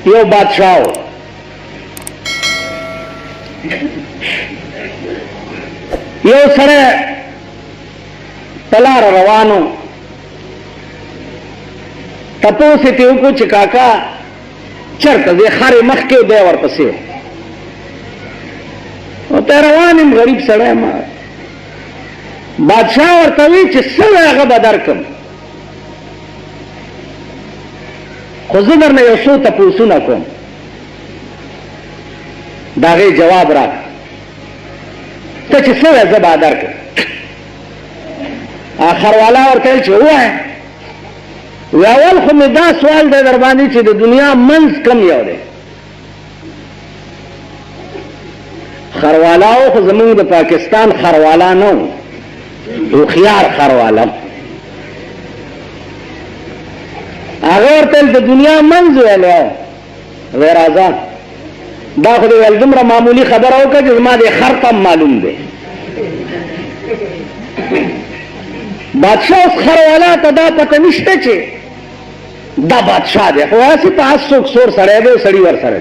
یو بادشاہ یو سره پلار روانو تپوس یې وکړو چې کاکا چرته دی خرې مخکې دی ورپسې او ته روان یم غریب سړی ما بادشاہ ورته وی چې څه وی هغه به درکړم خو زه درنه یو څو تپوسونه کوم د هغې جواب راکړه ته چې څه وی زه به درکړم خروالا ورته ویل چې ووایه وی اول خو مې دا سوال دی در باندې چې د دنیا منځ کم یو دی خروالاو خو زمونږ د پاکستان خروالا نه و هوښیار خروالا هغه ورته د دنیا منځ ویلی وی راځه دا خو د ویل دومره معمولي خبره وکړه چې زما د خر ته معلوم دی بادشاہ اوس خروالا ته دا پته نشته چې دا بادشاہ دی خو هسې په هر څوک سور سړی دی سړي ورسره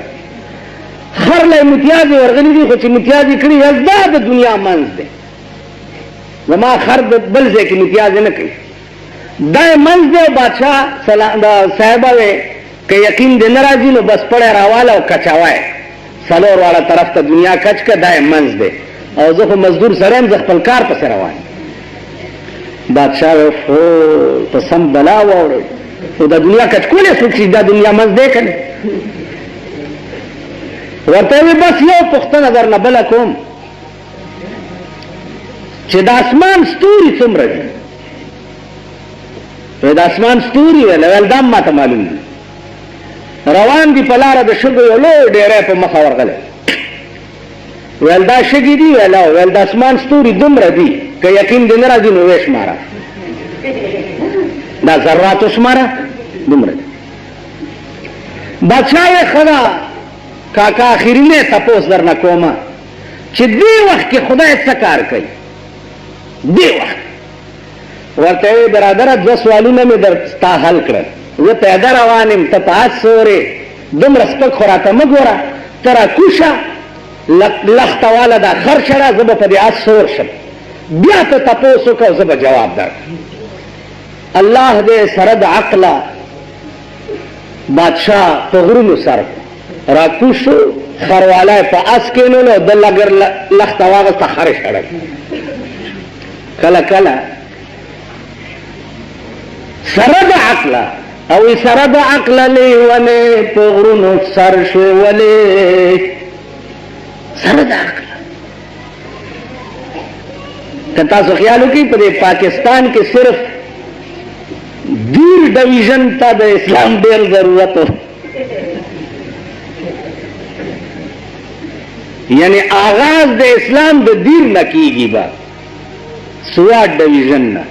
خر له امتیازې ورغلي دي خو چې امتیازې کړي دا د دنیا منځ دی زما خر د بل ځای کې امتیازې نه کوي دا یې منځ دی او بادشاہ صاحبه وی که یقین دې نه راځي نو بس پړی راواله او کچاوه یې څلور واړه طرف ته دنیا کچ که دا یې منځ دی او زه خو مزدور سړی یم زه خپل کار پسې روان بادشاہ وی ته سم بلا واوړئ خو دا دنیا کچ کولی څوک چې دا دنیا منځ دی که نه ورته وی بس یو پوښتنه درنه بله کوم چې د اسمان ستوري څومره دي وی د اسمان ستوري ویل دا هم ماته معلوم دي روان دي په لاره د شګو یو لوی ډیری په مخه ورغلی ویل دا شګې دي ویل د اسمان ستوري دومره دي که یقین دې نه راځي نو ویې شماره دا ذرات وشماره دومره دي بادشاہ یې ښه ده کاکا اخرینه تپوس درنه کومه چې دې وخت کې خدای څه کار کوي دې وخت ورته وی برادره دوه سوالونه مې درستا حل کړل زه پیاده روان یم ته په آس سورې دومره سپک خو راته مه ګوره ته راکوشه لخته واله دا خر شړه زه به په دې آس سور شم بیا ته تپوس وکړه زه به جواب درکړم الله دې سره د عقله بادشاہ په غرونو سر راکوشو خروالی په آس کېنولو د لګر لخته واغسته خرې شړل کله کله سره د عقله او سره د عقله لیونې په غرونو سر شوې ولې سره د عقله که تاسو خیال وکړئ په دې پاکستان کې صرف دیر ډویژن ته د اسلام ډېر ضرورت و یعنی آغاز د اسلام د دیر نه کېږي به سوات ډویژن نه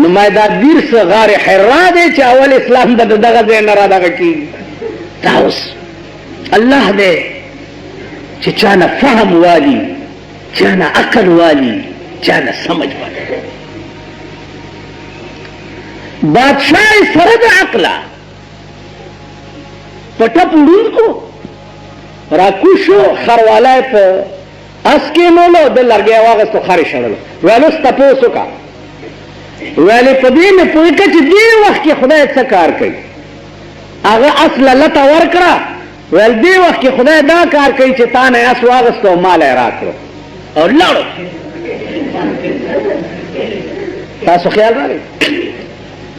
نو ما دا دیر څه غار حرا دی چې اول اسلام د دغه ځای نه را دغه کېږي دا اوس الله دی چې چا نه فهم والي چا نه عقل والي چا نه سمج والي بادشاہ سره د عقله په ټپ وړونکو راکوشو خروالی په اس کېنولو د لرګی واغستو خرې شړلو ویل اوس تپوس وکړه ویلې په دې مې پوه کړه چې دې وخت کې خدای څه کار کوي هغه اس لته ورکړه ویل دې وخت کې خدای دا کار کوي چې تا نه اس واغستو او مال یې راکړو او لاړو تاسو خیال راغی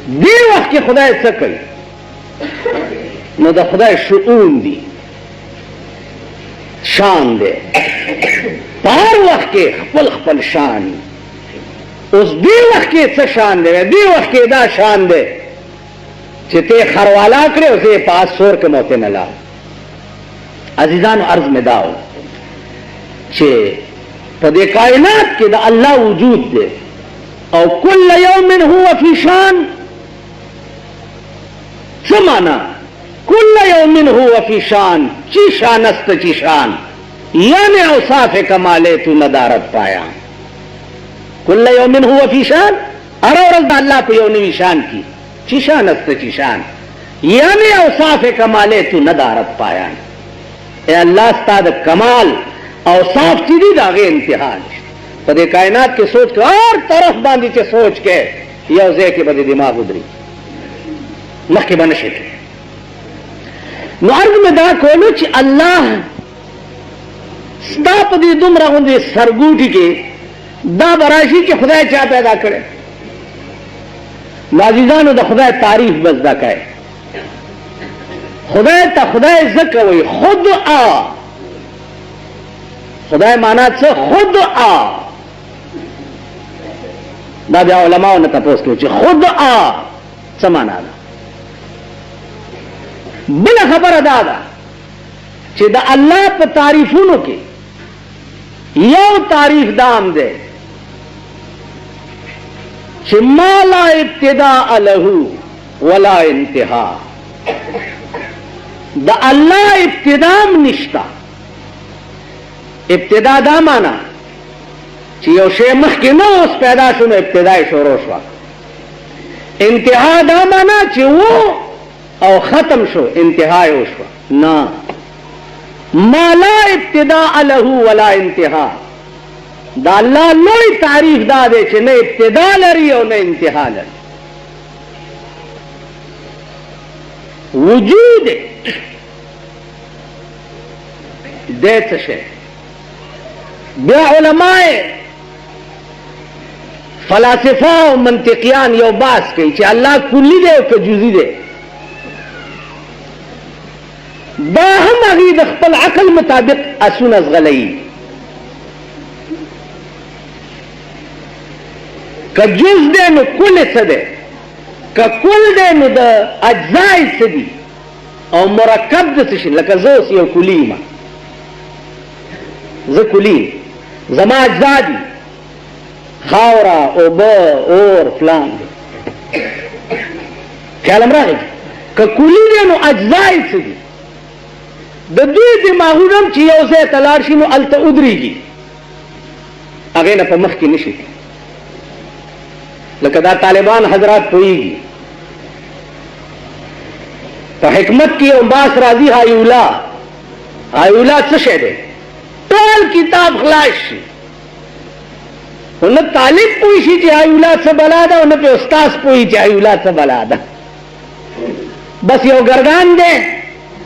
دې وخت کې خدای څه کوي نو د خدای شؤون دي شان دی په هر وخت کې خپل خپل شان اوس دې وخت کې څه شان دی دې وخت کې دا شان دی چې ته خروالا کړې او زه په آس سور کې موته نه لا عزیزانو عرض مې دا و چې په دې کائنات کې د الله وجود دی او کل یوم هو فی شان څه معنا کل یوم هو فی شان چی شان است چی شان یعنی اوصاف کمالے تو ندارت پایا کل یوم هو فی شان هر ورځ د الله په یو نوي شان کې چی شان است چی شان یعنی اوصاف کمالے تو ندارت پایا اے اللہ استاد کمال اوصاف چی دی داغے انتہا نشت پدے کائنات کے سوچ کے اور طرف باندھی چے سوچ کے یوزے کے بدے دماغ ادری مخی بنشے کے نو عرض میں دا کولو چی اللہ ستا پدی دم رہن دے سرگوٹی کے دا براشی چی خدای چاہ پیدا کرے نازیزانو دا خدای تعریف بس دا کہے خدای تا خدای زکوی خود آ خدای مانا چه خود آ دا بیا علماء نے تپوس کیوں چی خود آ چه مانا دا بلا خبر دادا چی دا اللہ پا تعریفونو کی یو تعریف دام دے چی ما لا ابتداء لہو ولا انتہا دا اللہ ابتدام نشتا ابتدا دا مانا چی یو شے مخی نو اس پیدا شنو ابتدائی شروع شوا انتہا دا مانا چی وہ او ختم شو انتہائی شوا نا ما لا ابتداء لہو ولا انتہا دا اللہ لوی تعریف دا دے چی نہ ابتدا لری او نہ انتہا لری وجود دے چشے بیا علماء فلاسفہ و منطقیان یو باس کئی چی اللہ کلی دے او کہ جزی دے دا ہم اغید اخپل عقل مطابق اسون از غلئی کہ جز دے نو کل سدے کہ کل دے نو دا اجزائی سدی او مرکب دا سشن لکہ زوس یو کلی ما ز کلی زما اجزا دی خاورا اوبا اور فلان دی خیال امرا ہے کہ کلی دے نو اجزائی سدی دا دوی دماغونم چی یو سے تلارشی نو التا ادری گی اگینا پا مخ کی نشی لکہ دا طالبان حضرات پوئی گی پا حکمت کی امباس راضی ہائیولا چشے دے ٹول کتاب خلاش شی انہا طالب پوئی شی چی ہائیولا سے بلا دا انہا پہ استاذ پوئی چی ہائیولا سے بلا دا بس یو گردان دے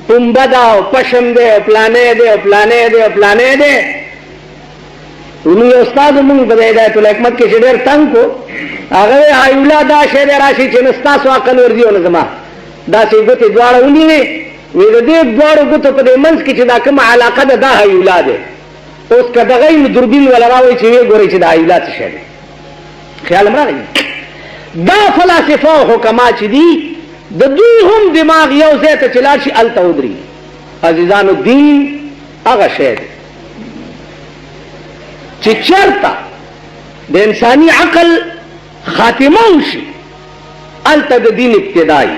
تم بداو پشم دے پلانے دے پلانے دے پلانے دے انہی استاذ منگ بدے دے تو حکمت کے شدیر تنگ کو آگوے آئیولا دا شہد راشی چنستاس واقعن وردیو نظمہ دا سی گوتی دوارا انہی نے ویدہ دے دوارا گوتو پدے منز کی چدا کم علاقہ دا آئیولا دے اس کا دغیم دردین والا راوی چوئے گوری چدا آئیولا سے شہد خیال امرا رہی دا فلاسفہ و حکمہ چی دی دا دوی ہم دماغ یو زیت چلاشی التودری عزیزان الدین آغا شہد چی چرتا دا انسانی عقل خاتمہ ہوشی التا دا دین ابتدائی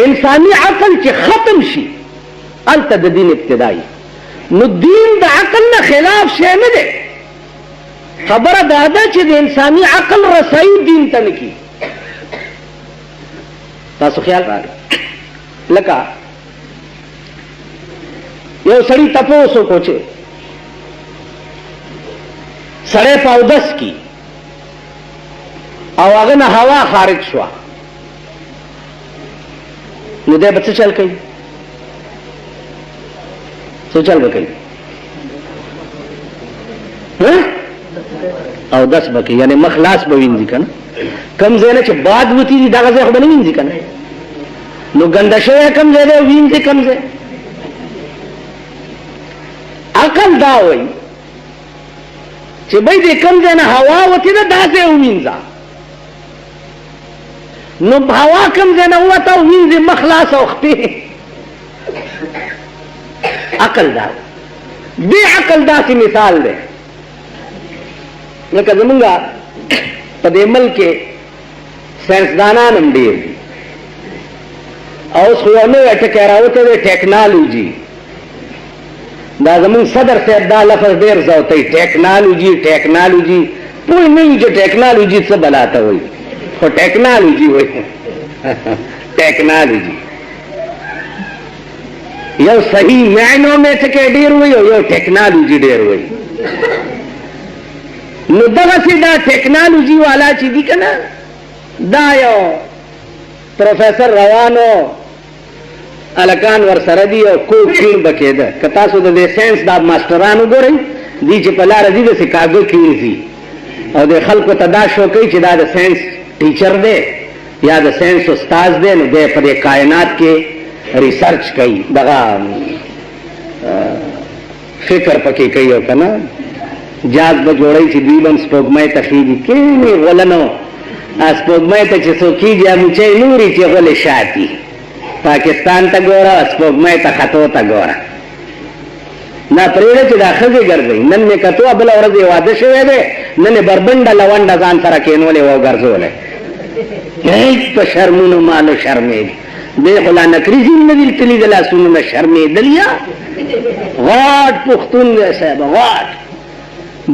انسانی عقل چی ختم شی التا دا دین ابتدائی نو دین دا عقل نا خلاف شے نہ دے خبر دادا چی دا انسانی عقل رسائی دین تنکی تاسو خیال را لکا یو سڑی تپوسو کوچے سڑے پاودس کی او اغن ہوا خارج شوا نو دے بچے چل کئی سو چل بکئی او دس بکی یعنی مخلاص بوینزی کنا کم زینے چھ بعد وطی دی دا غزے خوبا نوینزی کنا نو گندشو ہے کم زیدے وینزی کم زی عقل دا ہوئی چھ بھئی دے کم زینا ہوا وطی دا زی وینزا نو ہوا کم زینا ہوا تا وینزی مخلاص اختی عقل دا بے عقل دا سی مثال دے لکہ زمانگا پدے ملک سائنسدانان ہم دیر دی اور اس خوانو ایٹا کہہ رہا ہوتے دے ٹیکنالوجی دا زمان صدر سے دا لفظ دیر زوتی ٹیکنالوجی ٹیکنالوجی پوئی نہیں جو ٹیکنالوجی سے بلاتا ہوئی وہ ٹیکنالوجی ہوئی टेक्नोलॉजी यो सही मायनों में थे ढेर हुई हो यो टेक्नोलॉजी ढेर हुई नु दगा सीधा टेक्नोलॉजी वाला चीज़ी का ना दायो प्रोफेसर रवानो अलकान वर सरदी और को कीन बकेदा कता सो दे साइंस दा मास्टरान गो रही दी च पला रजी दे कागो कीन सी और दे खल्को तदा शो कई च दा साइंस टीचर दे या दे साइंस उस्ताद दे न दे पर कायनात के रिसर्च कई दगा फिक्र पके कई हो कना जाग बजोड़ई च दीबन स्पोगमय तखीदी के ने वलनो स्पोगमय त च सो की जा मुचे नूरी च गोले शाती पाकिस्तान ता गोरा स्पोगमय ता खतो ता गोरा ना प्रेरे च दाखजे गर गई नन में कतो अबला और दे वादे शवे दे नने बरबंडा लवंडा जान सारा केनोले वो गरजोले एक तो शर्मुनो मानो शर्मे देखला नकरी जिंदगी तली दला सुन में शर्मे दलिया वाट पुख्तून जैसे वाट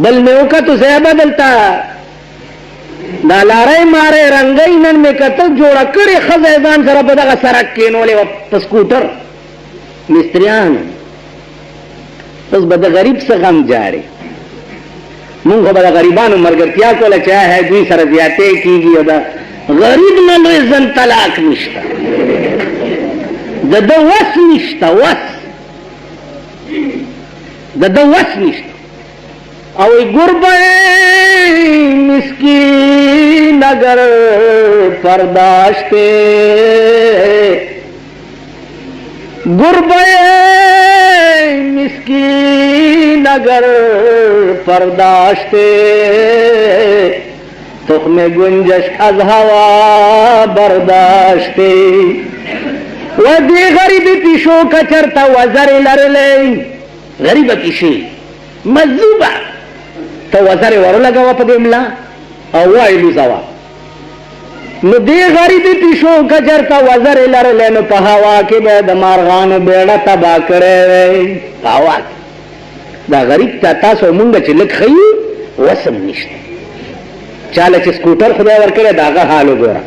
बल में ओका तो से बदलता दालारे मारे रंगई नन में कतक जोड़ा करे खजैदान सरा बदा का सरक केनोले व स्कूटर मिस्त्रियान बस बदा गरीब से गम जारे मुंह बदा गरीबान मरगतिया को लचा है दुई सर जियाते कीगी ओदा गरीब न लो जन तलाक निश्ता दद वस निश्ता वस दद वस निश्ता और गुरबे मिस्कीन अगर बर्दाश्ते गुरबे मिस्कीन अगर बर्दाश्ते तुख्मे गुंजश अज हवा बर्दाश्ते वह दे गरीबी पिशो का चरता वजर लरले गरीब पिशी मजूबा तो वजारे वरो लगावा पदेमला और वो आइलू जावा नु दे गरीबी पिशो गजरता वजारे लर लेनो पहावा के बेद मारगान बेड़ा तबा करे पावा दा गरीब ता सो मुंग चिलक खई वसम निश्ते चाले च स्कूटर खुदा वर करे दागा हालो गोरा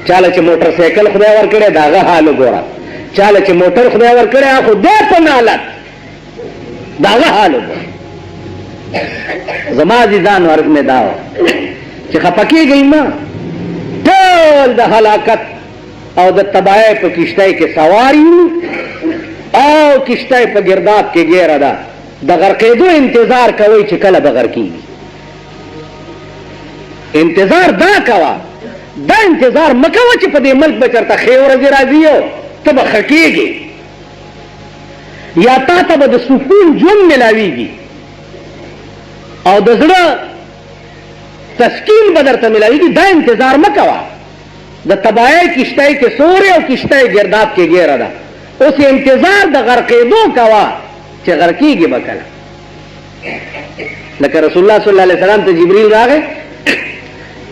चाले च मोटरसाइकिल खुदा वर करे दागा हालो गोरा चाले च मोटर खुदा वर करे आखो दे पनालत दागा हालो गोरा जमाजी जान वर्ग में दाव खपकी गई मां टोल द हलाकत और द तबाह पर किश्ते के सवारी और किश्ते पर गिरदाब के गेर अदा दगर के दो इंतजार कवई चिकल बगर की इंतजार दा कवा दा इंतजार मकवा च पदे मल्क बचरता खेवर जरा दियो तब खकीगी या ता तब द सुकून जुम मिलावीगी और दसड़ा तस्कीन बदरता मिलाएगी दा इंतजार मकवा द तबाए किश्ते के सोरे और किश्ते गिरदाब के गेर अदा उस इंतजार द गरके दो कवा चे गरकी गे बकला लका रसूलुल्लाह सल्लल्लाहु अलैहि वसल्लम तो जिब्रील रागे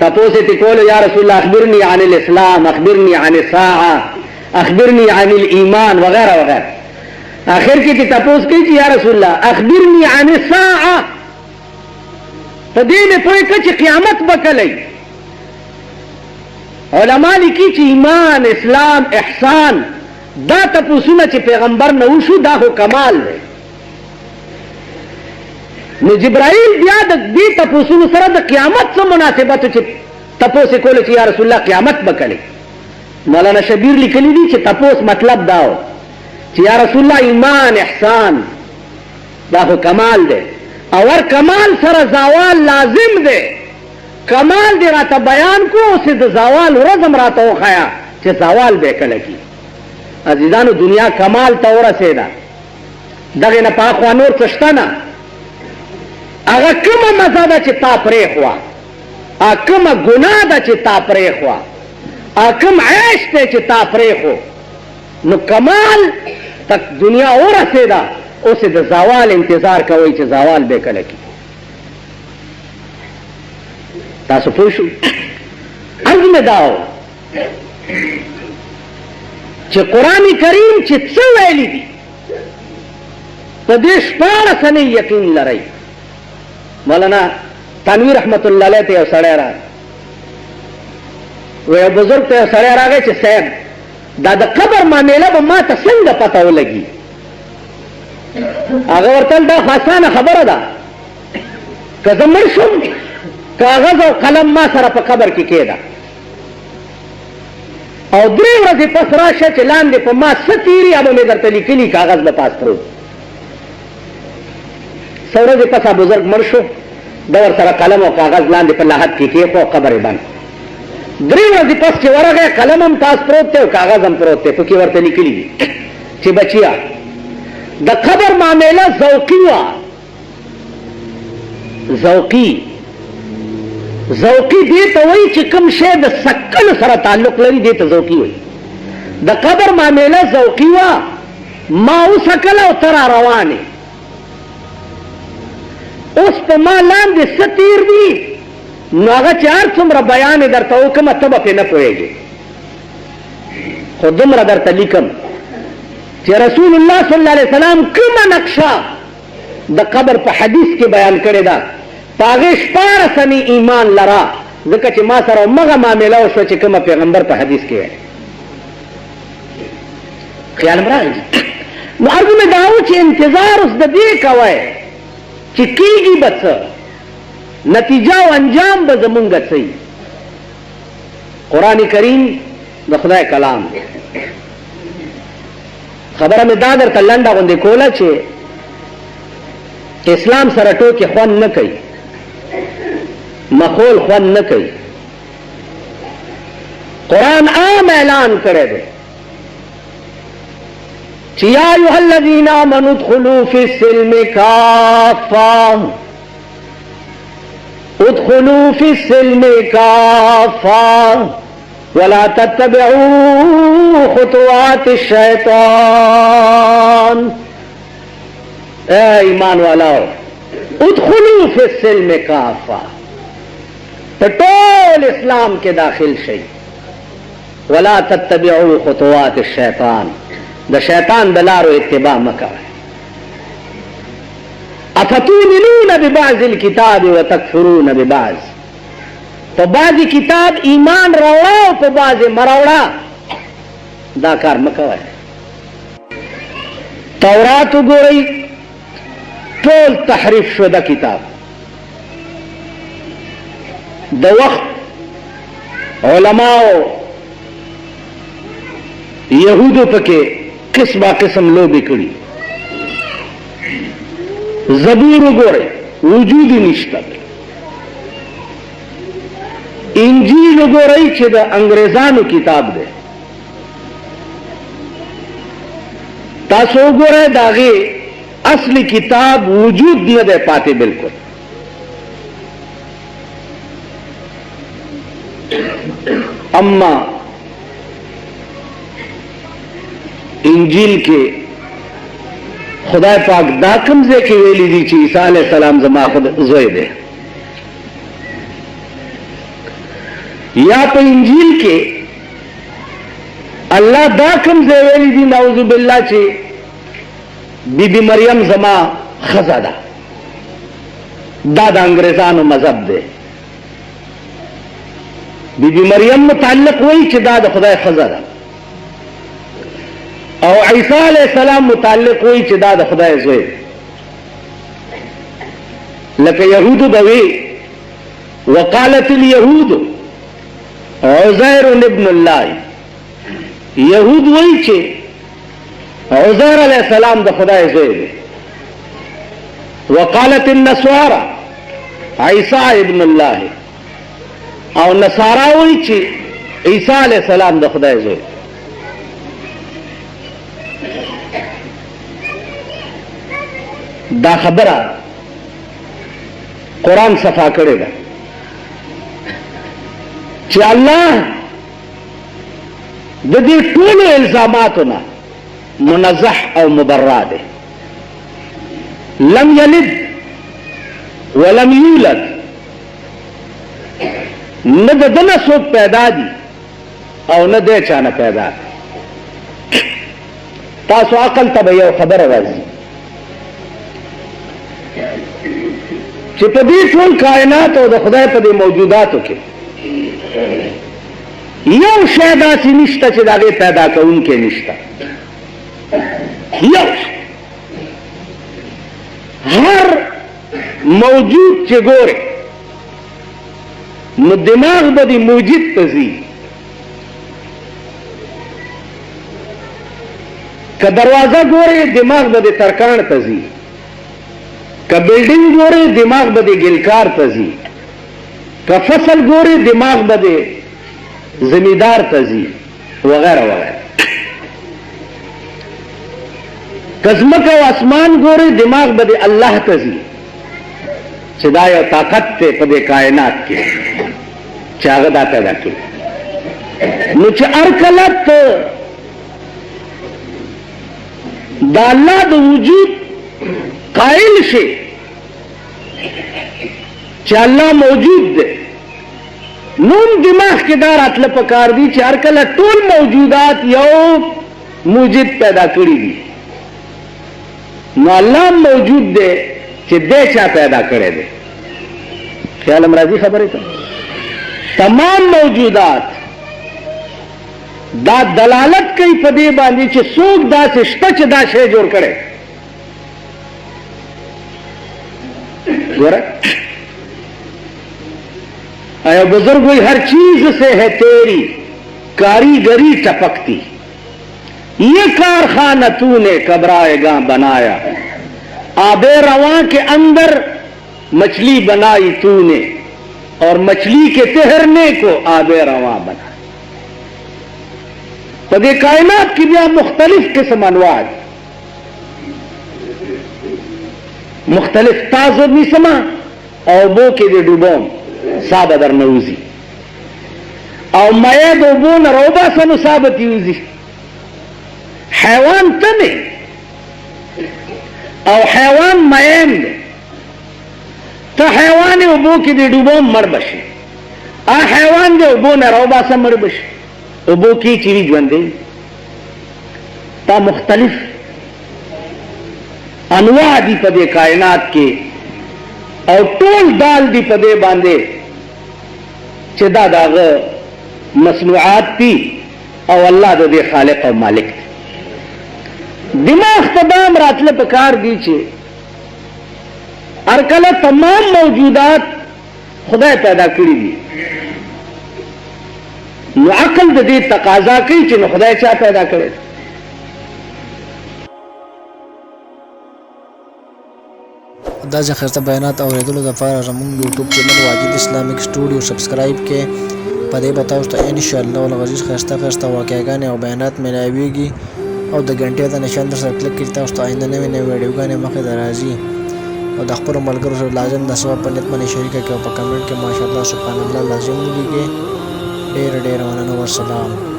तपो से तिकोल या रसूलुल्लाह अखबिरनी अनिल इस्लाम अखबिरनी अनिल साआ अखबिरनी अनिल ईमान वगैरह वगैरह आखिर की तपोस की या रसूलुल्लाह अखबिरनी अनिल साआ तदीन पोए कच क़यामत बकलई उलमा लिखी च ईमान इस्लाम एहसान दा तपुसुना च पैगंबर नऊशु दा हो कमाल है न जिब्राइल बिया दी तपुसुन सर द क़यामत से मुनासिबत च तपोस कोले च या रसूलुल्लाह क़यामत बकलई मौलाना शबीर लिखली दी च तपोस मतलब दाओ च या रसूलुल्लाह ईमान एहसान दा हो कमाल दे और कमाल सर जावाल लाजिम दे कमाल दे रहा बयान को उसे जावाल रजम रहा हो खाया चे जावाल बेकल की अजीजानु दुनिया कमाल तौर से ना दगे न पाखवानोर चश्ता ना अगर कम मजा चे तापरे हुआ कम गुनाह दा चे तापरे हुआ कम ऐश ते चे तापरे हो न कमाल तक दुनिया और से दा उसे जावाल इंतजार का वही जावाल बेकल की तासु पूछू अर्ज में दाओ चे कुरानी करीम चे वेली दी प्रदेश पार सने यकीन लड़ाई मौलाना तनवीर रहमतुल्लाह अलैह ते सड़े रहा वे बुजुर्ग ते सड़े रहा गए चे सैब دا د قبر معامله به ما ته څنګه پته ولګي؟ هغه ورته دا آسانه خبره ده، که زه مړ شم کاغذ او قلم ما سره په قبر کې کېده او 3 ورځې پس راشه چې لاندې په ما څه تېري هغه مې درته لیکلي کاغذ به پاس پروت. څه ورځې پس بزرګ مړ شو، ده ورسره قلم او کاغذ لاندې په لحد کې کېښو، قبر یې بند. 3 ورځې پس چې ورغی قلم هم پاس پروت دی او کاغذ هم پروت دی، پکې ورته لیکلي دي چې بچیا د قبر معامله ذوقي وه. ذوقي دې ته وایي چې کوم شی د سکلو سره تعلق لري، دې ته ذوقي وایي. د قبر معامله ذوقي وه، ما وسکله او ته را روانې، اوس په ما لاندې څه تېر دي نو هغه چې هر څومره بیان یې درته وکړمه ته به پرې نه پوهېږې، خو دومره درته لیکم چې رسول الله صلی الله علیه وسلم کومه نقشه د قبر په حدیث کې بیان کړې ده، په هغې 14 سنې ایمان لره، ځکه چې ما سره همغه معامله وشوه چې کومه پیغمبر په حدیث کې ویل. خیال م راغلی؟ نو عرض مې دا و چې انتظار اوس د دې کوئ چې کېږي به څه، نتیجه او انجام به زمونږ څه وي. قرآن کریم د خدای کلام دی. خبره مې دا درته لنډه غوندې کوله چې اسلام سره ټوکې خوند نه کوي، مخول خوند نه کوي. قرآن عام اعلان کړی دی چې یا ایها الذین آمنوا ادخلوا فی السلم کافة، ادخلوا فی السلم کافة ولا تتبعوا خطوات الشیطان. اے ایمان والاو ادخلوا فی السلم کافة، ټول اسلام کې داخل شئ. ولا تتبعوا خطوات الشیطان، د شیطان د لارو اتباع مکوئ. افتؤمنون ببعض الكتاب وتکفرون ببعض، په بعضی کتاب ایمان راوړه او په بعضې مه راوړه، دا کار مه کوئ. تورات وګورئ، ټول تحریف شده کتاب. د وخت علماو یهودو پکې قسمه قسم لوبې کړي. زبور وګورئ، وجود یې نشته. انجیل وګورئ چې د انګریزانو کتاب دی، تاسو وګورئ د هغې اصلي کتاب وجود نه دی پاتې بالکل. اما انجیل کې خدای پاک دا کوم ځای کې ویلي دي چې عیسی علیه السلام زما زوی دی، یا په انجیل کې الله دا کوم ځای ویلي دي نعوذ بالله چې بی بی مریم زما ښځه ده. دا د انګریزانو مذهب دی. بی بی مریم متعلق وایي چې دا د خدای ښځه ده، او عیسی علیہ السلام متعلق وایي چې دا د خدای زوی دی. لکه یهودو به وی وقالت اليهود عزیر ابن الله، یهود وایي چې عزیر علیہ السلام د خدای زوی دی. وقالت النصارى عیسی ابن الله، او نصارا وایي چې عیسی علیہ السلام د خدای زوی دی. دا خبره قرآن صفا کړې ده چې الله د دې ټولو الزاماتونه منزه او مبرأ دی. لم یلد ولم یولد، نه د ده نه څوک پیدا دي او نه دی چا نه پیدا. تاسو عقل ته به یو خبره راځي چې په دې ټول کائنات او د خدای په دې موجوداتو کې یو شی داسې نشته چې د هغې پیدا کوونکی نشته. یو هر موجود چې ګورې نو دماغ به د موجود ته ځي. که دروازه ګورې دماغ به د ترکاڼ ته ځي. که بلډینګ ګورې دماغ به د ګلکار ته ځي. که فصل ګورې دماغ به د زمیندار ته ځي وغیره وغیره. که ځمکه او اسمان ګورې دماغ به د الله ته ځي چې دا یو طاقت دی په دې کائنات کې چې هغه دا پیدا کړي. نو چې هر کله ته د الله د وجود قائل شي چې الله موجود دی نوم دماغ کې دا راتله پکار دي چې هر کله ټول موجودات یو موجود پیدا کړي دي نو الله موجود دی چې دې چا پیدا کړی دی. خیال راځي خبرې ته؟ تمام موجودات دا دلالت کوي په دې باندې چې څوک داسې شته چې دا شی جوړ کړی. ګوره اے بزرگ ہوئی ہر چیز سے ہے تیری کاریگری ٹپکتی. یہ کارخانہ تو نے کبرائے گاں بنایا. آب رواں کے اندر مچھلی بنائی تو نے اور مچھلی کے تہرنے کو آب رواں بنا. پدے کائنات کی بیا مختلف قسم انواع مختلف تازد نسما اور بو کے دے ڈوبوم صاحب در نوزی او مید و بون روبا سنو ثابت یوزی. حیوان تنے او حیوان میم دے تا حیوان او بو کی دے ڈوبوم مر بشی. آ حیوان دے او بون روبا سن مر بشی او بو کی چیوی جوندے. تا مختلف انواع دی پدے کائنات کے او ټول دال دی پدے باندے چې دا داغه مصنوعات دي او الله د دې خالق او مالک دی. دماغ ته دام راتله پکار دي چې هر کله تمام موجودات خدای پیدا کړي دي نو عقل د دې تقاضا کوي چې نو خدای چا پیدا کړي. دا ځخرته بیانات اوریدلو لپاره زموږ یوټیوب چینل واجد اسلامیک سټوډیو سبسکرایب کړئ. په دې به تاسو ته ان شاء الله ولغزیز خسته واقعګانې او بیانات ملایويږي او د غنټې د نشان در سره کلیک کړئ. تاسو ته آینده نوې ویډیوګانې مخې ته راځي او د خپل ملګرو سره لازم د ثواب په نیت باندې شریک کړئ او په کمنټ کې ماشاءالله سبحان الله لازم ولیکئ. ډېر مننه. والسلام.